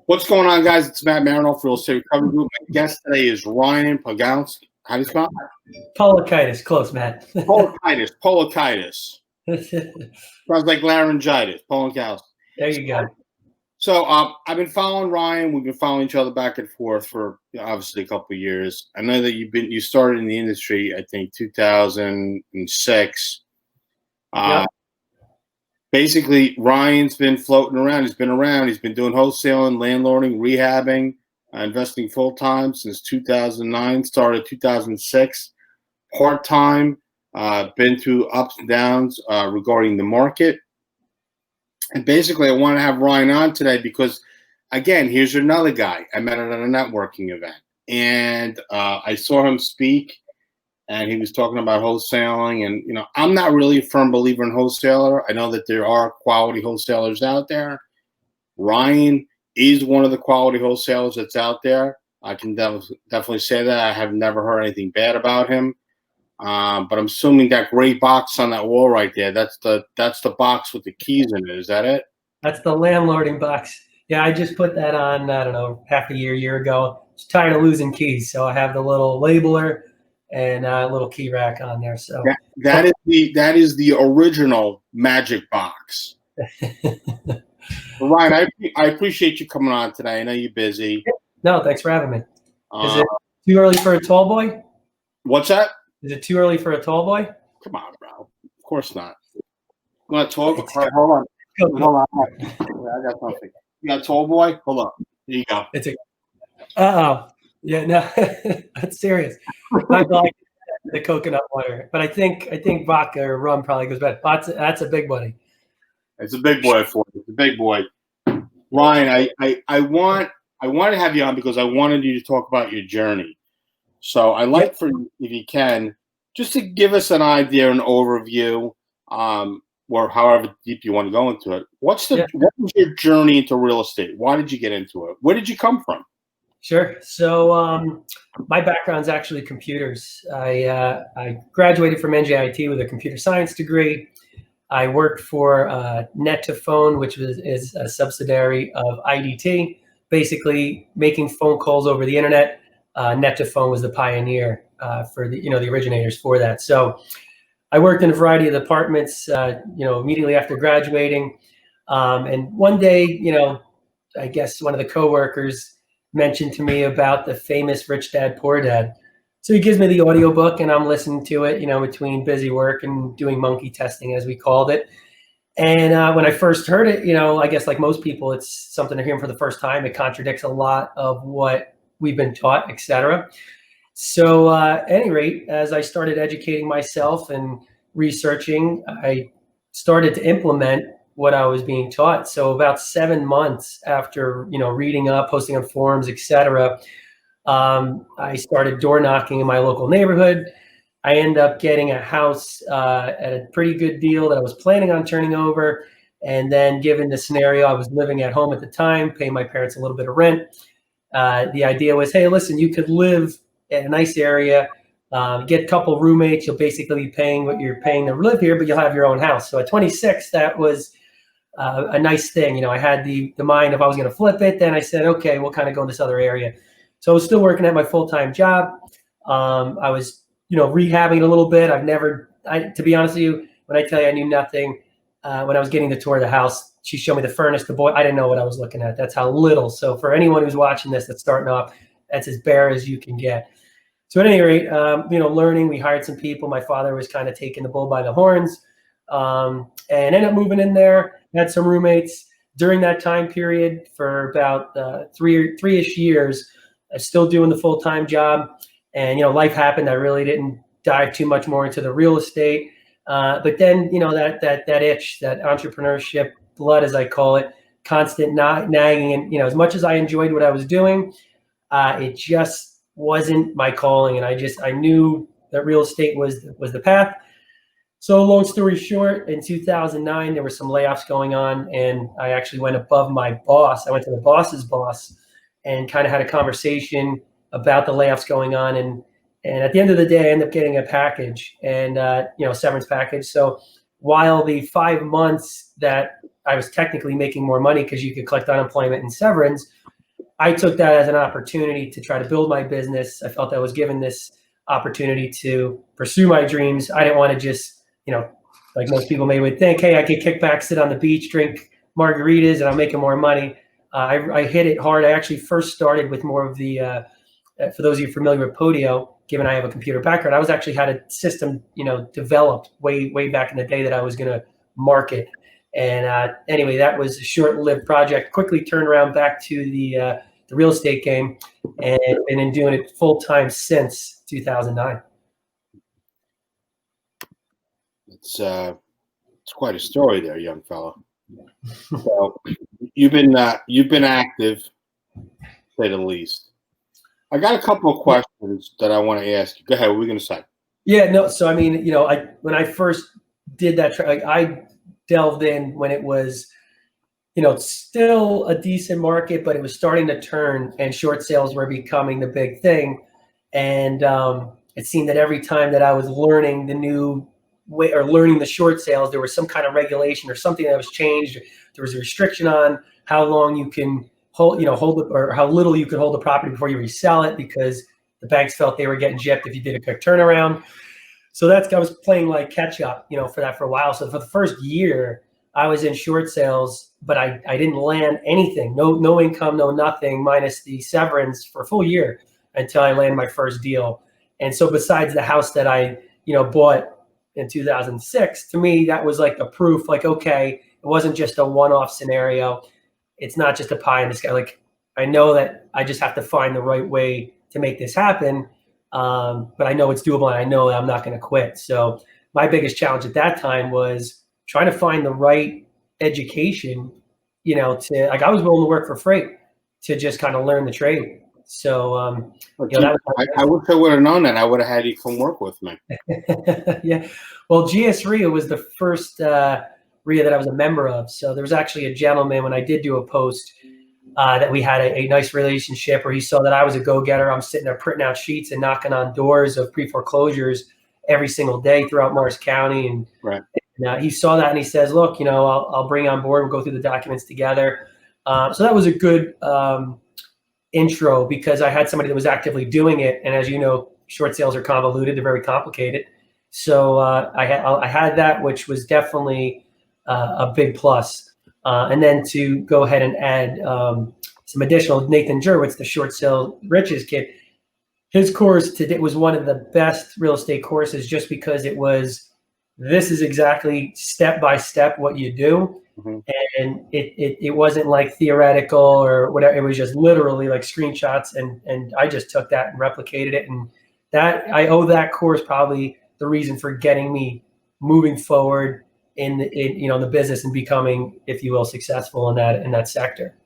What's going on, guys? It's Matt Marinoff, Real Estate Recovery Group. My guest today is Ryan Paliukaitis. How do you spell it? Paliukaitis, close, Matt. Paliukaitis. Sounds like laryngitis. Paliukaitis. There you go. So I've been following Ryan. We've been following each other back and forth for obviously a couple of years. I know that you started in the industry, I think 2006. Yep. Basically, Ryan's been floating around. He's been around. He's been doing wholesaling, landlording, rehabbing, investing full time since 2009. Started 2006, part time. Been through ups and downs regarding the market. And basically, I want to have Ryan on today because, again, here's another guy I met at a networking event, and I saw him speak. And he was talking about wholesaling, and I'm not really a firm believer in wholesaler. I know that there are quality wholesalers out there. Ryan is one of the quality wholesalers that's out there. I can definitely say that. I have never heard anything bad about him. But I'm assuming that gray box on that wall right there, that's the box with the keys in it. Is that it? That's the landlording box. Yeah, I just put that on, I don't know, half a year ago. Just tired of losing keys, so I have the little labeler and a little key rack on there. So that is the original magic box. Ryan, I appreciate you coming on today. I know you're busy. No, thanks for having me. Is it too early for a tall boy? What's that? Is it too early for a tall boy? Come on, bro. Of course not. You want to talk? Right, hold on. Yeah, I got something. You got a tall boy? Hold on. Here you go. Yeah, no, that's serious. I like the coconut water, but I think vodka or rum probably goes better. That's a big buddy. It's a big boy for you. It's a big boy. Ryan, I want to have you on because I wanted you to talk about your journey. So I like for you, if you can, just to give us an idea, an overview, or however deep you want to go into it. What was your journey into real estate? Why did you get into it? Where did you come from? Sure. So my background is actually computers. I graduated from NJIT with a computer science degree. I worked for Net2Phone, which is a subsidiary of IDT, basically making phone calls over the internet. Net2Phone was the pioneer for the originators for that. So I worked in a variety of departments, immediately after graduating. And one day, I guess one of the coworkers mentioned to me about the famous Rich Dad, Poor Dad. So he gives me the audiobook and I'm listening to it, between busy work and doing monkey testing, as we called it. And when I first heard it, I guess like most people, it's something they're hearing for the first time. It contradicts a lot of what we've been taught, et cetera. So at any rate, as I started educating myself and researching, I started to implement what I was being taught. So about 7 months after, reading up, posting on forums, et cetera, I started door knocking in my local neighborhood. I ended up getting a house at a pretty good deal that I was planning on turning over. And then given the scenario, I was living at home at the time, paying my parents a little bit of rent. The idea was, hey, listen, you could live in a nice area, get a couple roommates. You'll basically be paying what you're paying to live here, but you'll have your own house. So at 26, that was a nice thing. I had the mind if I was going to flip it, then I said, okay, we'll kind of go in this other area. So I was still working at my full-time job. I was, rehabbing it a little bit. To be honest with you, when I tell you I knew nothing, when I was getting the tour of the house, she showed me the furnace, the boy. I didn't know what I was looking at. That's how little. So for anyone who's watching this that's starting off, that's as bare as you can get. So at any rate, learning, we hired some people. My father was kind of taking the bull by the horns, and ended up moving in there. Had some roommates during that time period for about three-ish years. I was still doing the full-time job, and life happened. I really didn't dive too much more into the real estate, but then that itch, that entrepreneurship blood, as I call it, constant nagging, and as much as I enjoyed what I was doing, it just wasn't my calling, and I knew that real estate was the path. So long story short, in 2009, there were some layoffs going on, and I actually went above my boss. I went to the boss's boss and kind of had a conversation about the layoffs going on. And at the end of the day, I ended up getting a package and, severance package. So while the 5 months that I was technically making more money because you could collect unemployment and severance, I took that as an opportunity to try to build my business. I felt I was given this opportunity to pursue my dreams. I didn't want to just, like most people may would think, hey, I could kick back, sit on the beach, drink margaritas, and I'm making more money. I hit it hard. I actually first started with more of the, for those of you familiar with Podio, given I have a computer background, I was actually had a system, developed way back in the day that I was going to market. And anyway, that was a short-lived project. Quickly turned around back to the real estate game, and been doing it full time since 2009. It's quite a story there, young fella. So you've been active, to say the least. I got a couple of questions that I want to ask you. Go ahead. What were we going to say? Yeah, no. So I mean, when I first did that, I delved in when it was, still a decent market, but it was starting to turn, and short sales were becoming the big thing. And it seemed that every time that I was learning the new way or learning the short sales, there was some kind of regulation or something that was changed. There was a restriction on how long you can hold it, or how little you could hold the property before you resell it, because the banks felt they were getting gypped if you did a quick turnaround. So I was playing like catch up, for a while. So for the first year, I was in short sales, but I didn't land anything, no income, no nothing, minus the severance for a full year until I landed my first deal. And so besides the house that I, bought in 2006, to me, that was like the proof, like, okay, it wasn't just a one-off scenario. It's not just a pie in the sky. Like, I know that I just have to find the right way to make this happen. But I know it's doable, and I know that I'm not going to quit. So my biggest challenge at that time was trying to find the right education, to, like, I was willing to work for free to just kind of learn the trade. So, I wish I would have known that. I would have had you come work with me. Yeah. Well, GS RIA was the first RIA that I was a member of. So there was actually a gentleman, when I did do a post, that we had a nice relationship, where he saw that I was a go-getter. I'm sitting there printing out sheets and knocking on doors of pre-foreclosures every single day throughout Morris County. And, right. He saw that, and he says, look, I'll bring you on board. We'll go through the documents together. So that was a good intro, because I had somebody that was actively doing it. And as you know, short sales are convoluted. They're very complicated. So I had that, which was definitely a big plus. And then to go ahead and add some additional, Nathan Jurwitz, the short sale riches kid, his course today was one of the best real estate courses, just because this is exactly step by step what you do. Mm-hmm. And it wasn't like theoretical or whatever. It was just literally like screenshots, and I just took that and replicated it. And that, I owe that course probably the reason for getting me moving forward in the business and becoming, if you will, successful in that sector.